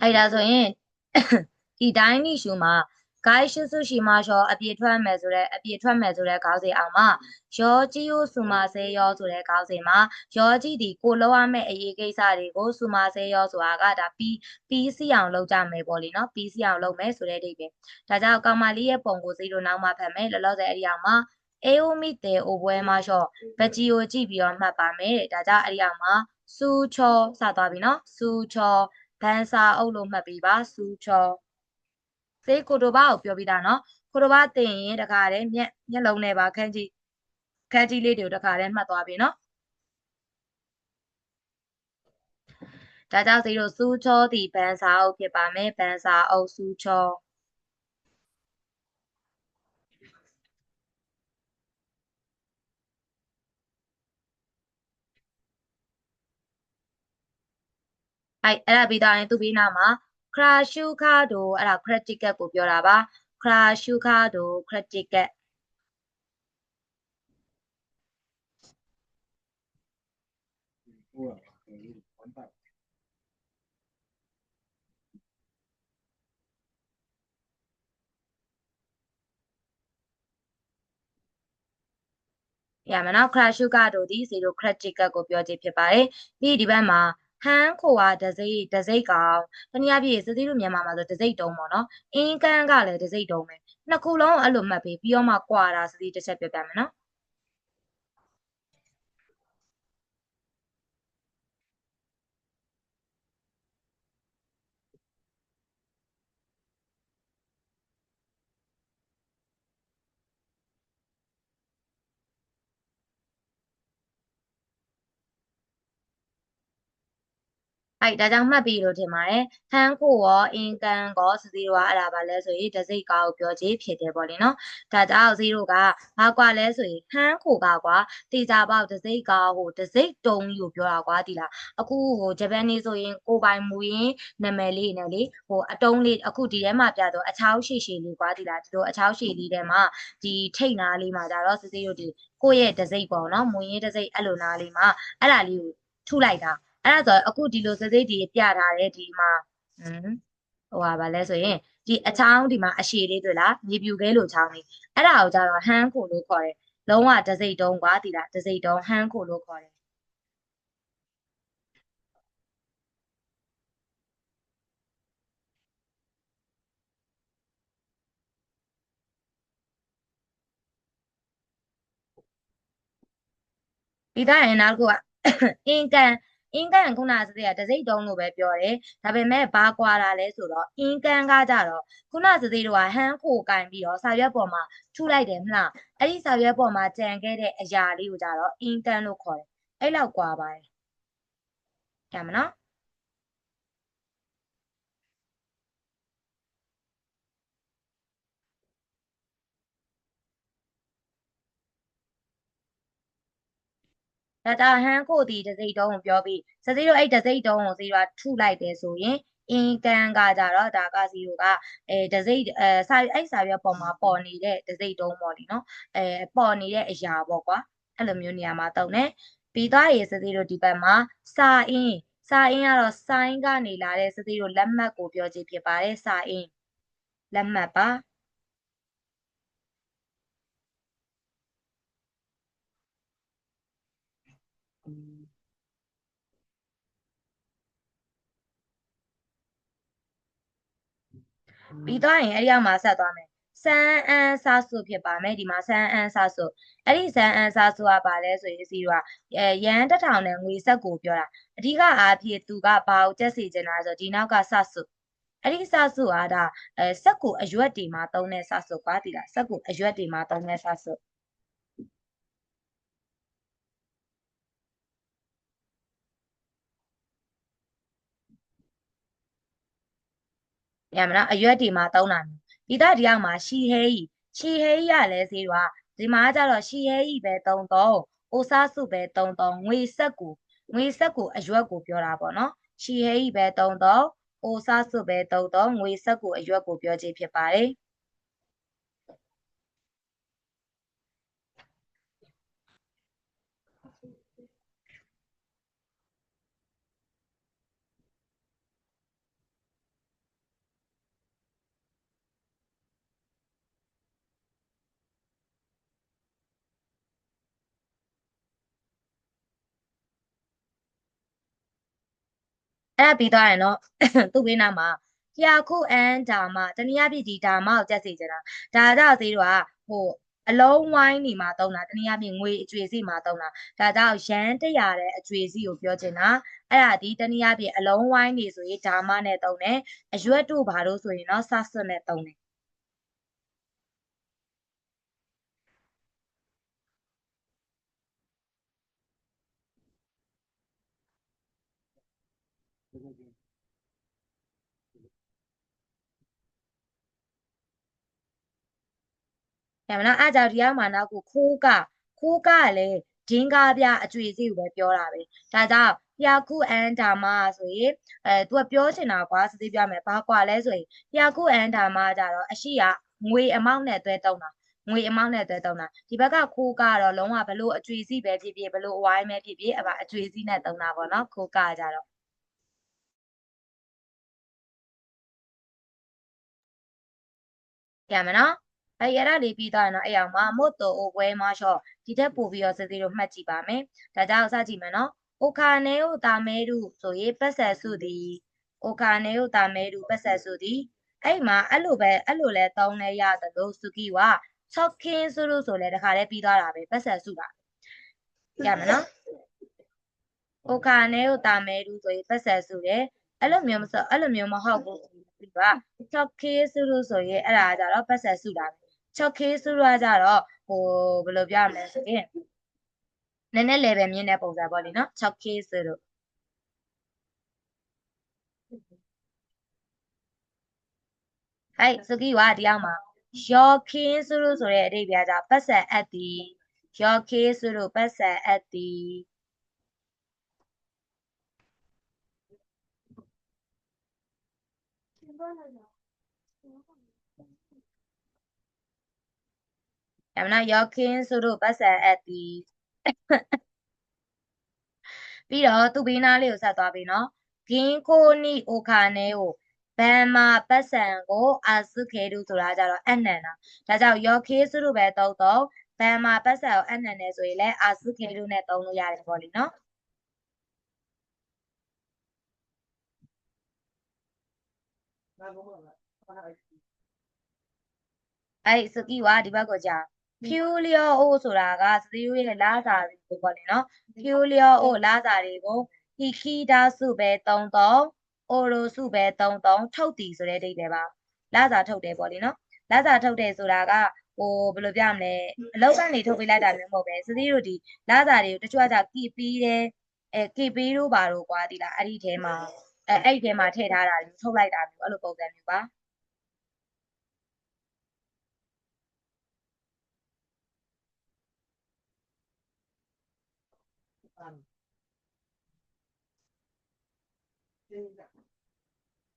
အဲ့ဒါဆိုရင်ဒီတိုင်းနိရှုမှာဂိုင်းရှုစုရှိမှရှောအပြည့်ထွက်မယ်ဆိုတဲ့အပြည့်ထွက်မယ်ဆိုတဲ့ခေါင်းစဉ်အောင်မှာယောကြီးကိုစုမဆေယောဆိုတဲ့ခေါင်းစဉ်မှာယောကြီးဒီကိုလောက်ရမယ့်အရေးကိစ္စတွေကိုစုမဆေယောဆိုတာကဒါပြီးစီအောင်လုပ်ကြမယ်ပေါ့လေနော်ပြီးစီအောင်လုပ်မယ်ဆိုတဲ့အဓိပ္ပာယ်ဒါကြောင့်ကောင်မလေးရဲ့ပုံကိုစိတ်လို့နောက်မှဖတ်မယ်လောလောဆယ်အဲ့ဒီအောင်မှာအေယိုမီတေအိုပွဲမှာရှော့ဗကြီးကိုကြည့်ပြီးတော့မှတ်ပါမယ်ဒါကြောင့်အဲ့ဒီအောင်မှာစူချောစသွားပြီနော်စူချောဘန်စာအုပ်လို့မှတ်ပြီးပါစူချောစေးကိုတိုဘာကိုပြောပြီးသားနော်ကိုတိုဘာတင်ရင်တခါတည်းမျက်လုံးနဲ့ပါခန်းကြီးလေးတွေကိုတခါတည်းမှတ်သွားပြီနော်ဒါကြောင့်စေးတို့စူချောဒီဘန်စာအုပ်ဖြစ်ပါမယ်ဘန်စာအုပ်စူချောအဲ့ဒါပြီးတော့ရင်သူ့ပြီးနာမှာခရာရှုခါဒိုအဲ့ဒါ critical ကိုပြောတာပါခရာရှုခါဒို critical ရမယ်နော် crash ကတို့ဒီ0 critical ကိုပြောခြင်းဖြစ်ပါတယ်ပြီးဒီဘက်မှာဟန်းခိုကဒစိတ်ကောင်တနည်းအားဖြင့်စသီးတို့မြန်မာမှာဆိုဒစိတ်တုံးပေါ့နော်အင်းကန်းကလည်းဒစိတ်တုံးပဲနှစ်ခုလုံးအဲ့လိုမှတ်ပြီးပြီးတော့မှကွာတာစသီးတစ်ချက်ပြောပြမယ်နော်ဒါကြောင့်မှတ်ပြီးလို့ထင်ပါတယ်ဟန်းကိုရောအင်ကန်ကောစစီရောအဲ့ဒါပါလဲဆိုရင်ဒစိတ်ကောကိုပြောခြင်းဖြစ်တယ်ပေါ့လေနော်ဒါကြောင့်ဇီရိုကဘာကွာလဲဆိုရင်ဟန်းကိုကကွာတေချာပေါက်ဒစိတ်ကောဟိုဒစိတ်တုံးကြီးကိုပြောတာကွာဒီလားအခုဟိုဂျပန်နေဆိုရင်ကိုပိုင်မူရင်းနာမည်လေးနဲ့လေဟိုအတုံးလေးအခုဒီထဲမှာပြတော့အချောင်းရှည်ရှည်လေးကွာဒီလားဒီလိုအချောင်းရှည်လေးထဲမှာဒီထိတ်နာလေးမှာကြတော့စစီရိုဒီကိုယ့်ရဲ့ဒစိတ်ပေါ့နော်မူရင်းဒစိတ်အဲ့လိုနာလေးမှာအဲ့ဒါလေးကိုထုလိုက်တာအဲ့ဒါဆိုအခုဒီလိုစစိတ်ဒီပြထားတယ်ဒီမှာဟမ်ဟိုပါလဲဆိုရင်ဒီအချောင်းဒီမှာအရှည်လေးတွေ့လားမြေပြူခဲလိုချောင်းလေးအဲ့ဒါကိုကြတော့ဟန်းခိုလို့ခေါ်တယ်လုံးဝတစိမ့်တုံးကွာဒီလားတစိမ့်တုံးဟန်းခိုလို့ခေါ်တယ်ပြီးသားရင်နောက်တစ်ခုကအင်ကန်အင်ကန်ခုနကစတဲ့တစိမ့်တုံးလို့ပဲပြောတယ်ဒါပေမဲ့ဘာကွာတာလဲဆိုတော့အင်ကန်ကကြတော့ခုနစတဲ့တို့ကဟန်းခိုကင်ပြီးတော့စာရွက်ပေါ်မှာထုလိုက်တယ်မလားအဲ့ဒီစာရွက်ပေါ်မှာကြံခဲ့တဲ့အရာလေးကိုကြတော့အင်ကန်လို့ခေါ်တယ်အဲ့လောက်ကွာပါတယ်ကြမနော် ဒါတာဟန်းကိုဒီတစိမ့်တုံးကိုပြောပြီးစစီတို့အဲ့တစိမ့်တုံးကိုစီတို့ကထုလိုက်တယ်ဆိုရင်အင်ကန်ကကြတော့ဒါကစီတို့ကတစိမ့်စာအဲ့စာရွက်ပေါ်မှာပေါ်နေတဲ့တစိမ့်တုံးပေါ့လीနော်ပေါ်နေတဲ့အရာပေါ့ကွာအဲ့လိုမျိုးနေရာမှာတုံးတယ်ပြီးသွားရေစစီတို့ဒီဘက်မှာစာအင်းကတော့ sign ကနေလာတဲ့စစီတို့လက်မှတ်ကိုပြောခြင်းဖြစ်ပါတယ်စာအင်းလက်မှတ်ပါပြီးသွားရင်အဲ့ဒီအောက်မှာဆက်သွားမယ်စမ်းအန်းစားစုဖြစ်ပါမယ်ဒီမှာစမ်းအန်းစားစုအဲ့ဒီစမ်းအန်းစားစုကပါလဲဆိုရင်စီကရန်တစ်ထောင်နဲ့ငွေဆက်ကိုပြောတာအဓိကအားဖြင့်သူကဘာကိုကြက်စီချင်တာဆိုဒီနောက်ကစစုအဲ့ဒီစစုကဒါစက်ကိုအရွက်တွေမှာသုံးတဲ့စစုပါဒီလားစက်ကိုအရွက်တွေမှာသုံးတဲ့စစုရမလားအရွက်တွေမှာသုံးတာမျိုးဒီသားဒီအောက်မှာရှီဟဲကြီးကလည်းဈေးကဒီမှာကျတော့ရှီဟဲကြီးပဲ33အိုစားစုပဲ33ငွေဆက်ကိုအရွက်ကိုပြောတာပေါ့နော်ရှီဟဲကြီးပဲ33အိုစားစုပဲ33ငွေဆက်ကိုအရွက်ကိုပြောခြင်းဖြစ်ပါတယ် အဲ့ဒါပြီးသွားရင်တော့သူ့ဘေးနားမှာဖျာခုအန်ဓာမတနည်းအားဖြင့်ဒီဓာမကိုကြက်စီကြတာဒါကြောင့်သေးတော့ဟိုအလုံးဝိုင်းနေမှာတုံးတာတနည်းအားဖြင့်ငွေအကျွေစီမှာတုံးတာဒါကြောင့်ရန်100တဲ့အကျွေစီကိုပြောချင်တာအဲ့ဒါဒီတနည်းအားဖြင့်အလုံးဝိုင်းနေဆိုရင်ဓာမနဲ့တုံးတယ်အရွက်တို့ဘာလို့ဆိုရင်တော့ဆဆွနဲ့တုံးတယ်ရမလားအားကြောင့်ဒီရောက်မှာနောက်ကိုခိုးကလည်းဒင်းကားပြအကျွေစီကိုပဲပြောတာပဲဒါကြောင့်ဖျာခုအန်ဓာမဆိုရင်သူကပြောချင်တာကွာစသေးပြမယ်ဘာကွာလဲဆိုရင်ဖျာခုအန်ဓာမကြတော့အရှိကငွေအမောက်နဲ့တွဲတုံးတာငွေအမောက်နဲ့တွဲတုံးတာဒီဘက်ကခိုးကတော့လုံးဝဘလို့အကျွေစီပဲဖြစ်ဖြစ်ဘလို့အဝိုင်းပဲဖြစ်ဖြစ်အကျွေစီနဲ့တုံးတာပေါ့နော်ခိုးကကြတော့ရမယ်နော်အဲ့ရတာလေးပြီးသွားရင်တော့အဲ့အောင်မှာမို့တော်အိုပွဲမရှော့ဒီတက်ပို့ပြီးတော့စသေးတို့မှတ်ကြည့်ပါမယ်ဒါကြောင့်စကြည့်မယ်နော်အိုခါနေကိုတာမဲတုဆိုရင်ပတ်ဆက်စုသည်အိုခါနေကိုတာမဲတုပတ်ဆက်စုသည်အဲ့မှာအဲ့လိုလဲတောင်းလဲရတယ်လို့စုကီကချော့ခင်းစုလို့ဆိုလဲတခါလဲပြီးသွားတာပဲပတ်ဆက်စုတာရမယ်နော်အိုခါနေကိုတာမဲတုဆိုရင်ပတ်ဆက်စုတယ်အဲ့လိုမျိုးမဟုတ်ဘူးဒီကချော့ခေးစုလို့ဆိုရင်အဲ့ဒါကြတော့ပတ်ဆက်စုတာပဲချော့ခေးစုလို့ကြတော့ဟိုဘယ်လိုပြောရမလဲဆိုရင်နည်းနည်း level မြင့်တဲ့ပုံစံပေါ့လေနော်6 case လို့ဟဲ့စကီကဒီအောင်မှာ your case လို့ဆိုတဲ့အဓိပ္ပာယ်ကပတ်စံအပ်သည် your case လို့ပတ်စံအပ်သည်ရမလား your case လို့ပတ်စံအပ်သည်ပြီးတော့သူ့ဘေးနားလေးကိုဆက်သွားပြီနော်ဂင်းကိုနီအိုခါနဲကိုဘန်မာပတ်စံကိုအာစုခဲတူဆိုတာကြတော့အနန္တာဒါကြောင့် your case လို့ပဲသုံးတော့ဘန်မာပတ်စံကိုအနန္တယ်ဆိုရင်လည်းအာစုခဲတူနဲ့သုံးလို့ရတယ်ပေါ့လीနော်အဲ့စကီကဒီဘက်ကိုကြာဖြူလျောအိုဆိုတာကစတီးရဲ့လာစာတွေကိုပေါ့လေနော်ဖြူလျောအိုလာစာတွေကိုဟီခီဒါစုပဲ33အိုရိုစုပဲ33ထုတ်တီဆိုတဲ့အဓိပ္ပာယ်ပါလာစာထုတ်တယ်ပေါ့လေနော်လာစာထုတ်တယ်ဆိုတာကဟိုဘယ်လိုပြမလဲအလောက်ကနေထုတ်ပေးလိုက်တာမျိုးမဟုတ်ပဲစတီးတို့ဒီလာစာတွေကိုတချို့ကကီပီးတယ်ကီပီးတို့ပါတော့ကွာဒီလားအဲ့ဒီထဲမှာအဲ့ဒီထဲမှာထည့်ထားတာတွေထုတ်လိုက်တာမျိုးအဲ့လိုပုံစံမျိုးပါ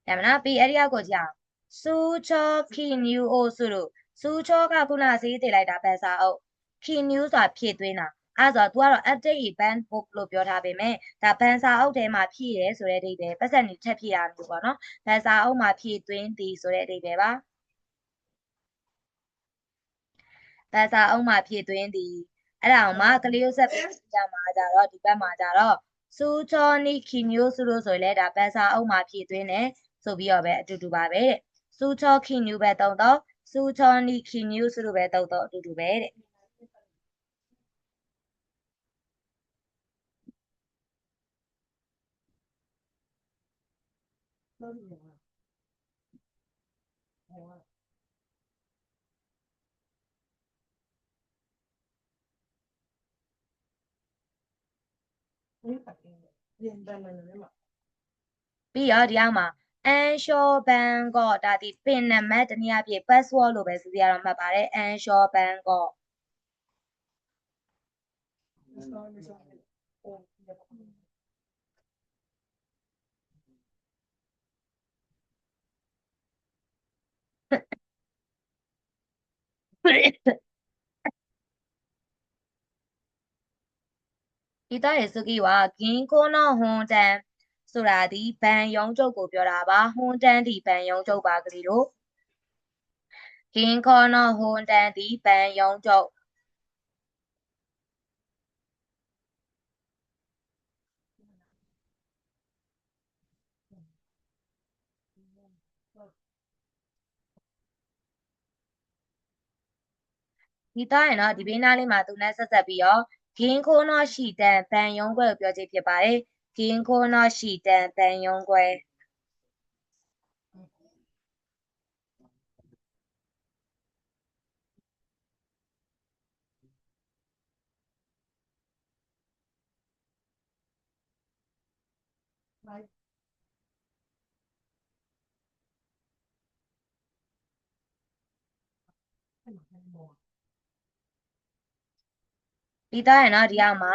ဒါမလားပြီးအဲ့ဒီအောက်ကိုကြည့်အောင်စူချောခီနျူအိုဆိုလို့စူချောကခုနဈေးတည်လိုက်တာပဲစာအုပ်ခီနျူဆိုတာဖြည့်သွင်းတာအဲ့ဆို तू ကတော့ update ban book လို့ပြောထားပေမဲ့ဒါဘန်စာအုပ်ထဲမှာဖြည့်ရဲဆိုတဲ့အဓိပ္ပာယ်ပတ်စံနေထက်ဖြည့်ရမျိုးပေါ့နော်ဘန်စာအုပ်မှာဖြည့်သွင်းသည်ဆိုတဲ့အဓိပ္ပာယ်ပါဘန်စာအုပ်မှာဖြည့်သွင်းသည်အဲ့ဒါအောင်မှကလေးရုပ်ဆက်ပြကြမှာကြတော့ဒီဘက်မှာကြတော့စူချောနီခီနျူဆိုလို့ဆိုရင်လည်းဒါဘန်စာအုပ်မှာဖြည့်သွင်းတယ်ဆိုပြီးတော့ပဲအတူတူပါပဲတဲ့စူချောခီနျူပဲတုံးတော့စူချောနီခီနျူဆိုလို့ပဲတုံးတော့အတူတူပဲတဲ့ပြီးတော့ဒီအောက်မှာအန်ရှောဘန်ကောဒါဒီပင်နံပါတ်တနည်းအားဖြင့် password လို့ပဲစီစီရတော့မှတ်ပါတယ်အန်ရှောဘန်ကောဒီသားရဲ့စကီကဂင်းကိုနော်ဟွန်တန်ဆိုတာဒီဘန်ယုံကျုပ်ကိုပြောတာပါဟွန်တန်ဒီဘန်ယုံကျုပ်ပါကလေးတို့ဂင်းခေါနော်ဟွန်တန်ဒီဘန်ယုံကျုပ် ဒီသားရင်တော့ဒီဘေးနားလေးမှာသူနဲ့ဆက်ဆက်ပြီးတော့ဂင်းခိုးနော့ရှိတန်ဗန်ယုံခွဲကိုပြောချင်ဖြစ်ပါတယ်ဂင်းခိုးနော့ရှိတန်ဗန်ယုံခွဲဒီသားရင်တော့ဒီအောက်မှာ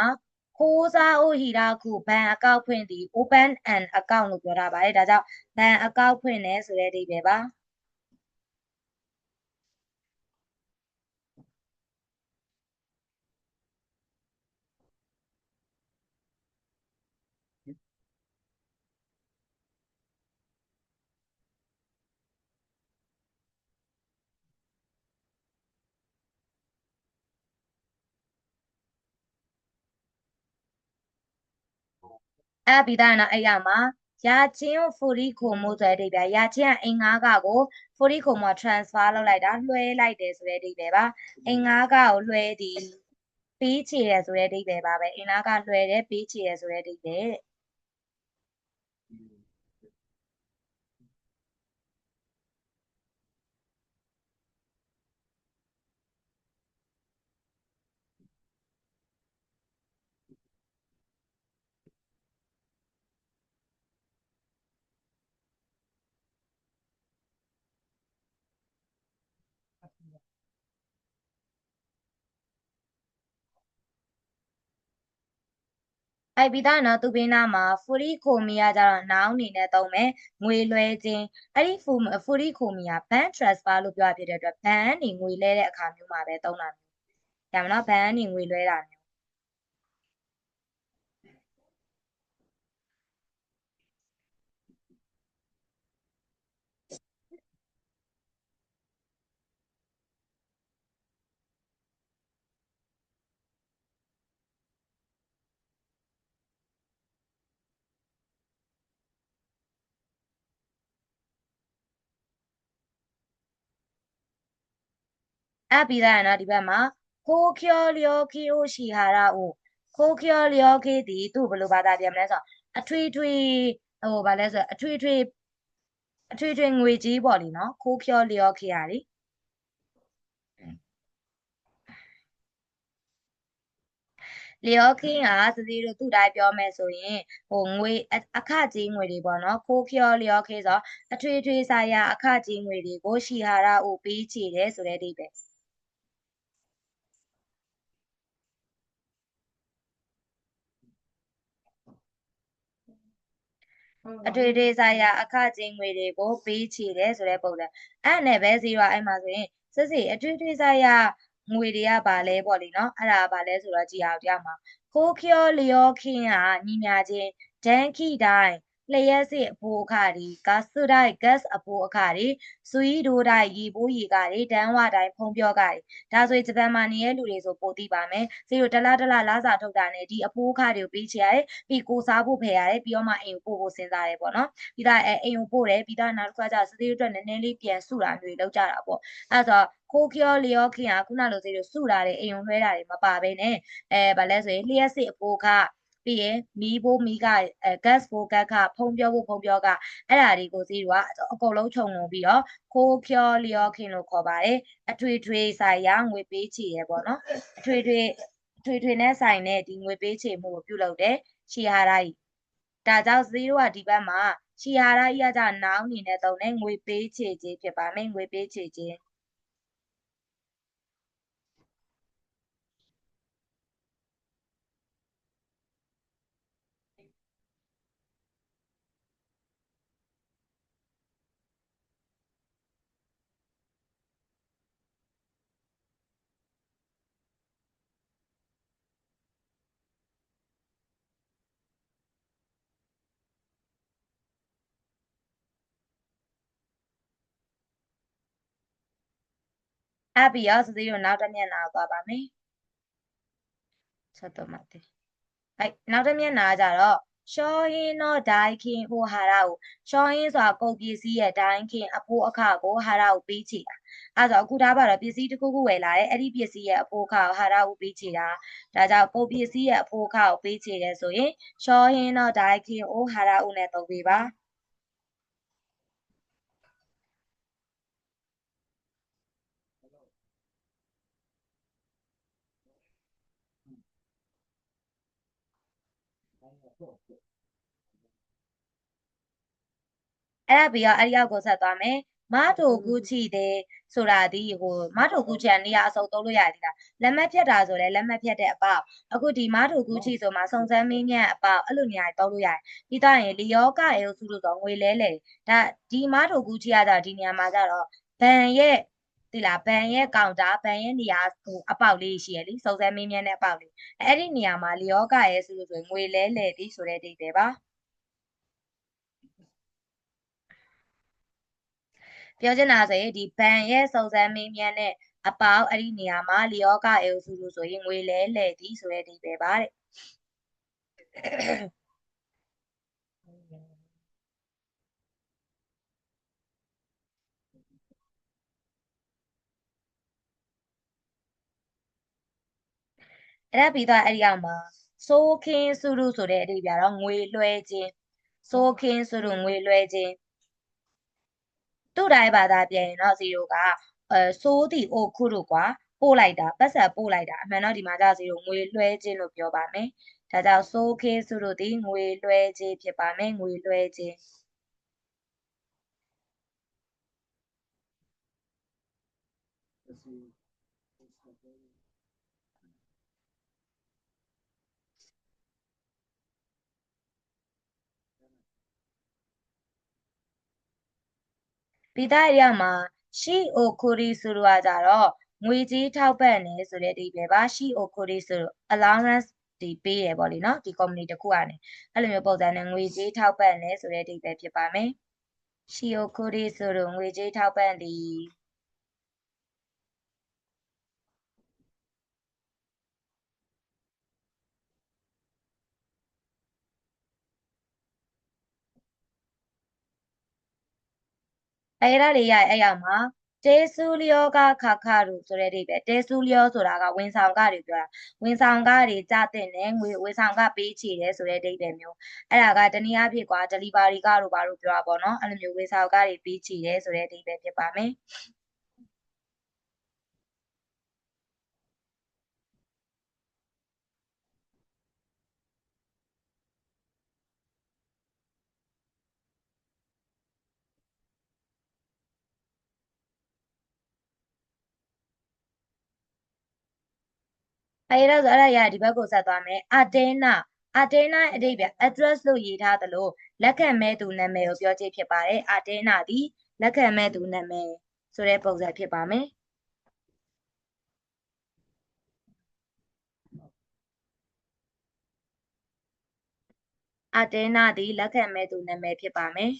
ခိုးစားအိုဟီရာခုဘန်အကောက်ဖွင့်သည် open an account လို့ပြောထားပါတယ်ဒါကြောင့်ဘန်အကောက်ဖွင့်တယ်ဆိုတဲ့အဓိပ္ပာယ်ပါအဲ့ပြီးသားရင်တော့အဲ့ရမှာရာချင်းကိုဖိုရီခိုမို့ဆိုတဲ့အဓိပ္ပာယ်ရာချင်းကအင်္ဂါကကိုဖိုရီခိုမို transfer လုပ်လိုက်တာလွှဲလိုက်တယ်ဆိုတဲ့အဓိပ္ပာယ်ပါအင်္ဂါကကိုလွှဲသည်ပေးချေတယ်ဆိုတဲ့အဓိပ္ပာယ်ပါပဲအင်္ဂါကလွှဲတယ်ပေးချေတယ်ဆိုတဲ့အဓိပ္ပာယ်အဲ့ပြီးသားနော်သူဘေးနားမှာဖူရီခိုမီယာကြတော့နောင်အနေနဲ့သုံးမယ်ငွေလွှဲခြင်းအဲ့ဒီဖူရီခိုမီယာ bank transfer လို့ပြောရဖြစ်တဲ့အတွက်ဘဏ်ကနေငွေလဲတဲ့အခါမျိုးမှာပဲသုံးတာမျိုးဒါမှမဟုတ်ဘဏ်ကနေငွေလွှဲတာမျိုးအဲ့ပြီးသားနော်ဒီဘက်မှာခိုးကျော်လျောခီအိုရှိဟာရာအိုခိုးကျော်လျောခီတီသူ့ဘယ်လိုဘာသာပြန်မလဲဆိုတော့အထွေထွေဘာလဲဆိုတော့အထွေထွေငွေကြီးပေါ့လीနော်ခိုးကျော်လျောခီဟာလीလျောခင်းကသတိတို့သူ့တိုင်းပြောမယ်ဆိုရင်ငွေအခကြီးငွေတွေပေါ့နော်ခိုးကျော်လျောခင်းဆိုအထွေထွေဆိုင်ရာအခကြီးငွေတွေကိုရှိဟာရာအိုပေးချေတယ်ဆိုတဲ့အဓိပ္ပာယ်အထွေထွေဆိုင်ရာအခကြေးငွေတွေကိုပေးချေတယ်ဆိုတဲ့ပုံစံအဲ့နဲ့ပဲ0အဲ့မှာဆိုရင်စစ်စစ်အထွေထွေဆိုင်ရာငွေတွေကဘာလဲပေါ့လေနော်အဲ့ဒါဘာလဲဆိုတော့ကြည်အောင်တရားမှာခိုးကျော်လျောခင်းကညီမြချင်းဒန်ခိတိုင်းလျှက်စစ်အဖိုးအခါဒီဂတ်စုတိုင်း gas အဖိုးအခါဒီစူရီဒိုတိုင်းရီပိုးရီကတွေဒန်းဝတိုင်းဖုံပြောကတွေဒါဆိုရင်ဂျပန်မှာနေတဲ့လူတွေဆိုပိုသိပါမယ်0တလားလစာထုတ်တာနဲ့ဒီအဖိုးအခါတွေကိုပေးချရတယ်ပြီးကိုစားဖို့ဖယ်ရတယ်ပြီးတော့မှအိမ်ကိုပို့ဖို့စဉ်းစားတယ်ပေါ့နော်ပြီးသားအိမ်ကိုပို့တယ်ပြီးသားနောက်တစ်ခါကျစသေးအတွက်နည်းနည်းလေးပြန်စုတာမျိုးလောက်ကြတာပေါ့အဲ့ဆိုခိုးကျော်လျောခင်ကခုနလိုစေလို့စုတာတွေအိမ်ုံလွှဲတာတွေမပါဘဲနဲ့ဗာလဲဆိုရင်လျှက်စစ်အဖိုးခပြီးရင်မီးဖိုးမီးကgas ဖိုးကတ်ခဖုံပြောဖို့ဖုံပြောကအဲ့ဒါတွေကိုစီးကအကုန်လုံးခြုံငုံပြီးတော့ခိုးကျော်လျောခင်လို့ခေါ်ပါတယ်အထွေထွေဆိုင်ရာငွေပေးချေရပေါ့နော်အထွေထွေနဲ့ဆိုင်တဲ့ဒီငွေပေးချေမှုကိုပြုလုပ်တယ်ရှီဟာရာကြီးဒါကြောင့်0ကဒီဘက်မှာရှီဟာရာကြီးကကြနောင်အနေနဲ့သုံးတယ်ငွေပေးချေခြင်းဖြစ်ပါမယ်ငွေပေးချေခြင်းအဲ့ပြီးတော့0နောက်တစ်မျက်နှာကိုသွားပါမယ်ちょっと待って。はい。နောက်တစ်မျက်နှာကကြတော့ ရှောဟင်းတော့ဒိုင်ခင်ဟိုဟာရာကိုရှောဟင်းဆိုတာကုန်ပစ္စည်းရဲ့ဒိုင်ခင်အဖိုးအခကိုဟာရာကိုပေးချေတာအဲ့ဆိုအခုဒါပါတော့ပစ္စည်းတစ်ခုခုဝယ်လာတယ်အဲ့ဒီပစ္စည်းရဲ့အဖိုးအခကိုဟာရာကိုပေးချေတာဒါကြောင့်ကုန်ပစ္စည်းရဲ့အဖိုးအခကိုပေးချေတယ်ဆိုရင်ရှောဟင်းတော့ဒိုင်ခင်ဟိုဟာရာဦးနဲ့သုံးပေးပါအဲ့ဒါပြီးတော့အဲ့ဒီအောက်ကိုဆက်သွားမယ်မတိုကူချီတဲ့ဆိုတာဒီဟိုမတိုကူချီကနေရာအစုံသုံးလို့ရသည်လားလက်မှတ်ဖြတ်တာဆိုလဲလက်မှတ်ဖြတ်တဲ့အပေါက်အခုဒီမတိုကူချီဆိုမှစုံစမ်းမင်းမြတ်အပေါက်အဲ့လိုနေရာသုံးလို့ရတယ်ပြီးတော့ရင်လီယောကအေစုလို့ဆိုငွေလဲလေဒါဒီမတိုကူချီရတာဒီနေရာမှာကျတော့ဘန်ရဲ့ဒီလားဘန်ရဲ့ကောင်တာဘန်ရဲ့နေရာဟိုအပေါက်လေးရှိရလीစုံစမ်းမင်းမြတ်တဲ့အပေါက်လေးအဲ့ဒီနေရာမှာလီယောကအေစုလို့ဆိုငွေလဲလေဒီဆိုတဲ့ဒိတ်တယ်ပါပြောချင်တာဆိုရင်ဒီဘန်ရဲ့စုံစမ်းမင်းမြန်းနဲ့အပေါက်အဲ့ဒီနေရာမှာလီယောကအေစုလို့ဆိုရင်ငွေလဲလဲသည်ဆိုတဲ့ဒီပဲပါတဲ့အဲ့ဒါပြီးတော့အဲ့ဒီအောက်မှာဆိုခင်းစုရုဆိုတဲ့အဓိပ္ပာယ်တော့ငွေလွှဲခြင်းဆိုခင်းစုရုငွေလွှဲခြင်းသူ့တိုင်းဘာသာပြန်ရင်တော့0ကဆိုးတီအိုခုတို့ကွာပို့လိုက်တာပတ်စံပို့လိုက်တာအမှန်တော့ဒီမှာကျ0ငွေလွှဲခြင်းလို့ပြောပါမယ်ဒါကြောင့်ဆိုခင်းစုရုဒီငွေလွှဲခြင်းဖြစ်ပါမယ်ငွေလွှဲခြင်းပြီးသားရမှာရှိအိုခိုရီဆိုတော့ကြတော့ငွေကြေးထောက်ပံ့နေဆိုတဲ့အဓိပ္ပာယ်ပါရှိအိုခိုရီဆို allowance ဒီပေးရပေါ့လေနော်ဒီ company တစ်ခုကနေအဲ့လိုမျိုးပုံစံနဲ့ငွေကြေးထောက်ပံ့နေဆိုတဲ့အဓိပ္ပာယ်ဖြစ်ပါမယ်ရှိအိုခိုရီဆိုတော့ငွေကြေးထောက်ပံ့သည်အဲ့ဒါလေးရအဲ့ရမှာတေဆူလျောကခါခါရူဆိုတဲ့အဓိပ္ပာယ်တေဆူလျောဆိုတာကဝန်ဆောင်ခတွေပြောတာဝန်ဆောင်ခတွေကြတဲ့နဲ့ငွေဝန်ဆောင်ခပေးချေတယ်ဆိုတဲ့အဓိပ္ပာယ်မျိုးအဲ့ဒါကတနည်းအားဖြင့်ကွာ delivery ကတို့ဘာလို့ပြောတာပေါ့နော်အဲ့လိုမျိုးဝန်ဆောင်ခတွေပေးချေတယ်ဆိုတဲ့အဓိပ္ပာယ်ဖြစ်ပါမယ်အဲ့ဒါဆိုအဲ့ဒါရဒီဘက်ကိုဆက်သွားမယ်အတဲနာအတဲနာအဓိပ္ပာယ် address လို့ရေးထားသလိုလက်ခံမဲ့သူနာမည်ကိုပြောခြင်းဖြစ်ပါတယ်အတဲနာသည်လက်ခံမဲ့သူနာမည်ဆိုတဲ့ပုံစံဖြစ်ပါမယ်အတဲနာသည်လက်ခံမဲ့သူနာမည်ဖြစ်ပါမယ်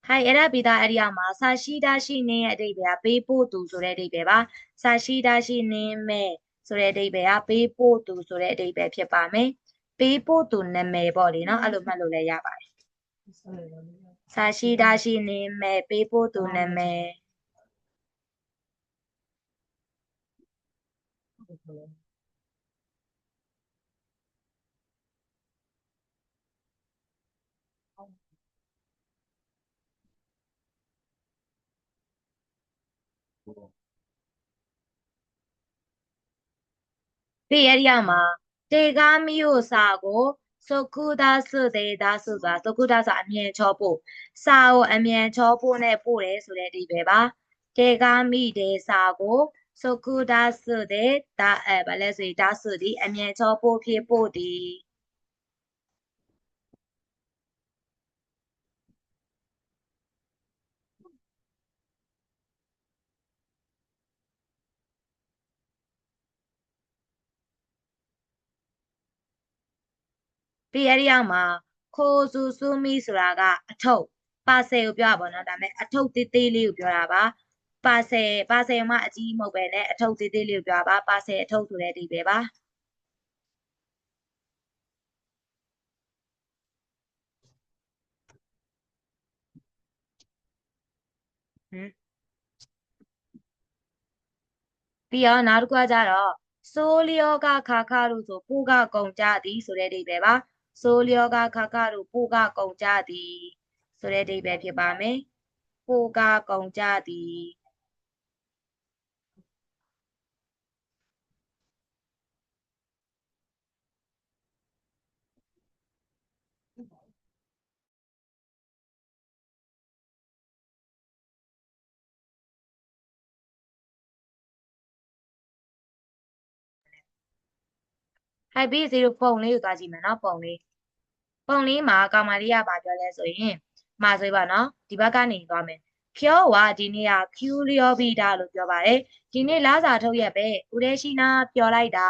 ဟိုင်အဲ့ဒါပြီးသားအဲ့ဒီအောင်မှာစာရှိတာရှိနေရဲ့အဓိပ္ပာယ်ပေးပို့သူဆိုတဲ့အဓိပ္ပာယ်ပါစာရှိတာရှိနေမဲ့ဆိုတဲ့အဓိပ္ပာယ်ကပေးပို့သူဆိုတဲ့အဓိပ္ပာယ်ဖြစ်ပါမယ်ပေးပို့သူနာမည်ပေါ့လေနော်အဲ့လိုမှတ်လို့လည်းရပါတယ်စာရှိတာရှိနေမဲ့ပေးပို့သူနာမည်ပြီးရရမှာတေကားမီယိုစာကိုစုခုဒါစုဒေဒါစုဆိုတာစုခုဒါဆိုအမြန်ချောပို့စာကိုအမြန်ချောပို့နဲ့ပို့တယ်ဆိုတဲ့အဓိပ္ပာယ်ပါတေကားမိတဲ့စာကိုစုခုဒါစုဒေဒါဘာလဲဆိုရင်ဒါစုဒီအမြန်ချောပို့ဖြစ်ပို့သည်ပြီးရရမှာခိုစုစုမီဆိုတာကအထုပ်ပါဆယ်ကိုပြောတာပေါ့နော်ဒါပေမဲ့အထုပ်သေးသေးလေးကိုပြောတာပါပါဆယ်မှအကြီးမဟုတ်ပဲနဲ့အထုပ်သေးသေးလေးကိုပြောတာပါပါဆယ်အထုပ်ဆိုတဲ့အဓိပ္ပာယ်ပါ ပြီးတော့နောက်တစ်ခုကကြတော့ဆိုးလျောကခါခတို့ဆိုပူကကုန်ကြသည်ဆိုတဲ့အဓိပ္ပာယ်ပါဆိုးလျောကခါခတို့ပူကကုန်ကြသည်ဆိုတဲ့အဓိပ္ပာယ်ဖြစ်ပါမယ်ပူကကုန်ကြသည်ဟိုက်ပြီး0ပုံလေးကိုသွားကြည့်မယ်နော်ပုံလေးမှာကောင်မလေးကဘာပြောလဲဆိုရင်မှာဆိုပါနော်ဒီဘက်ကနေသွားမယ်ဖြောဝါဒီနေ့က Q လျောပြီးတာလို့ပြောပါတယ်ဒီနေ့လစာထုတ်ရက်ပဲဦးရဲရှိနာပြောလိုက်တာ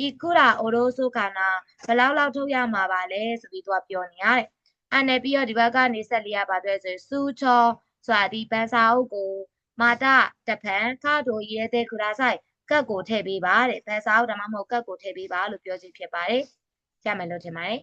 ဤခုရာအိုရိုဆိုခါနာဘယ်လောက်ထုတ်ရမှာပါလဲဆိုပြီးသူကပြောနေရတယ်အဲ့နဲ့ပြီးတော့ဒီဘက်ကနေဆက်လေးရပါပြောဆိုစူချောဆိုတာဒီပန်းစာအုပ်ကိုမာတာတဖန်ခါတို့ရဲတဲ့ခရာဆိုင်ကတ်ကိုထည့်ပေးပါတဲ့ပန်းစာအုပ်ဒါမှမဟုတ်ကတ်ကိုထည့်ပေးပါလို့ပြောချင်ဖြစ်ပါတယ်ရမယ်လို့ထင်ပါတယ်